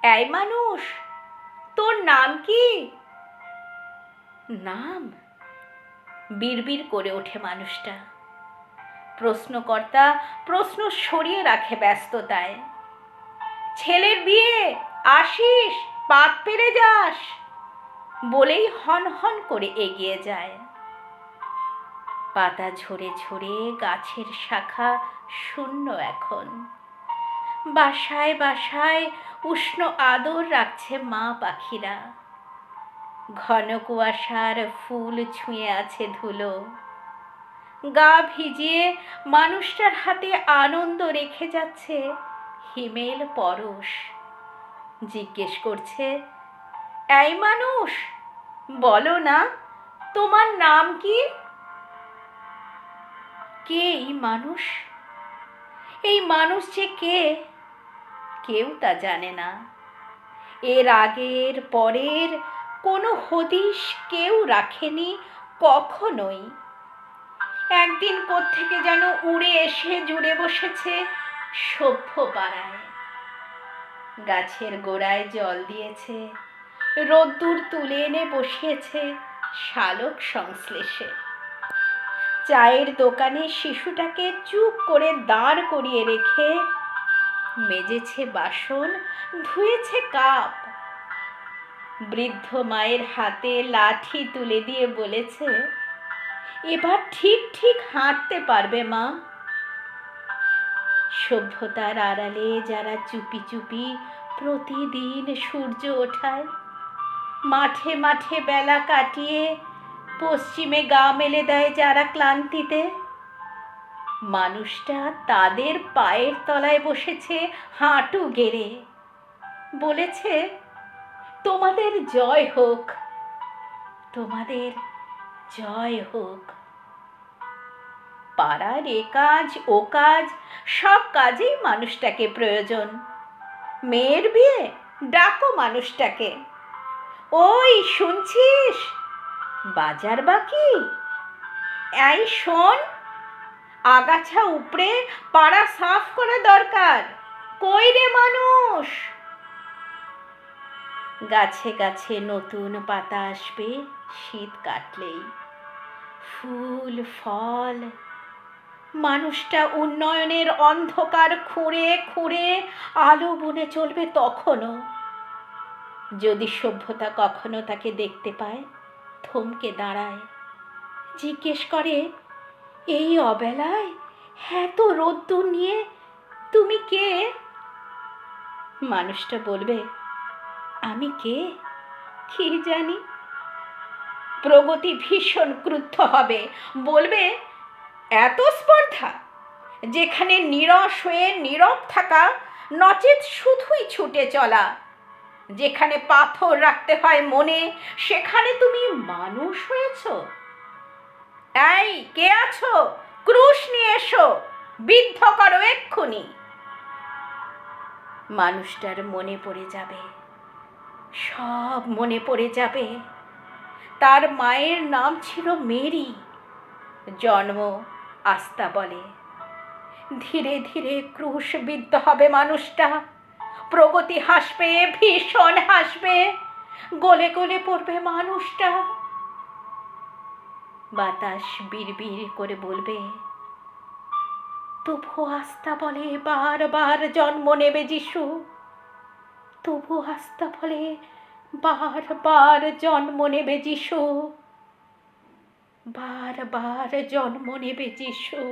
এই মানুষ, তোর নাম কি? নাম? বিড়বিড় করে ওঠে মানুষটা। প্রশ্নকর্তা প্রশ্ন সরিয়ে রাখে ব্যস্ততায়। ছেলের বিয়ে, আসিস, পাত পেরে যাস বলেই হন হন করে এগিয়ে যায়। পাতা ঝরে ঝরে গাছের শাখা শূন্য এখন। বাসায় বাসায় উষ্ণ আদর রাখছে মা পাখিরা। ঘন কুয়াশার ফুল ছুঁয়ে আছে ধুলো। গা ভিজিয়ে মানুষটার হাতে আনন্দ রেখে যাচ্ছে হিমেল পরশ। জিজ্ঞেস করছে, এই মানুষ, বলো না, তোমার নাম কি? কে এই মানুষ? এই মানুষ যে কে, কেউ তা জানে না। এর আগের পরের কোনো হদিশ কেউ রাখেনি কখনোই। একদিন কোত্থেকে যেন উড়ে এসে জুড়ে বসেছে সভ্য পাড়ায়। গাছের গোড়ায় জল দিয়েছে, রোদ্দুর তুলে এনে বসিয়েছে শালক সংশ্লেষে। চায়ের দোকানে শিশুটাকে চুপ করে দাঁড় করিয়ে রেখে মেজেছে বাসন, ধুয়েছে কাপ। বৃদ্ধ মায়ের হাতে লাঠি তুলে দিয়ে বলেছে, এবার ঠিক ঠিক হাঁটতে পারবে মা। সভ্যতার আড়ালে যারা চুপি চুপি প্রতিদিন সূর্য ওঠায়, মাঠে মাঠে বেলা কাটিয়ে পশ্চিমে গা মেলে দেয় যারা ক্লান্তিতে, মানুষটা তাদের পায়ের তলায় বসেছে হাঁটু গেড়ে। বলেছে, তোমাদের জয় হোক, তোমাদের জয় হোক। পাড়ার এ কাজ ও কাজ, সব কাজেই মানুষটাকে প্রয়োজন। মেয়ের বিয়ে, ডাকো মানুষটাকে। ওই শুনছিস, বাজার বাকি? এই শোন, আগাছা উপড়ে পাড়া সাফ করা দরকার। কই রে মানুষ? গাছে গাছে নতুন পাতা আসবে শীত কাটলেই। ফুল ফল, মানুষটা উন্নয়নের অন্ধকার খুঁড়ে খুঁড়ে আলো বুনে চলবে তখনও। যদি সভ্যতা কখনো তাকে দেখতে পায়, থমকে দাঁড়ায়, জিজ্ঞেস করে, এই অবেলায় এত রোদ্দুর নিয়ে তুমি কে? মানুষটা বলবে, আমি কে কি জানি। প্রগতি ভীষণ ক্রুদ্ধ হবে, বলবে, এত স্পর্ধা! যেখানে নিরস হয়ে নীরব থাকা নচেত শুধুই ছুটে চলা, যেখানে পাথর রাখতে হয় মনে, সেখানে তুমি মানুষ হয়েছ। এই কে আছো, ক্রুশ নিয়ে এসো, বিদ্ধ করো এক্ষুনি। মানুষটার মনে পড়ে যাবে, সব মনে পড়ে যাবে। তার মায়ের নাম ছিল মেরি, জন্ম আস্তাবলে। ধীরে ধীরে ক্রুশবিদ্ধ হবে মানুষটা। প্রগতি হাসবে, ভীষণ হাসবে, গলে গলে পড়বে মানুষটা। বাতাস বিড়বিড় করে বলবে, তবু আস্তাবলে বারবার জন্ম নেবে যিশু। তবু আস্তাবলে বারবার জন্ম নেবে যিশু। বারবার জন্ম নেবে যিশু।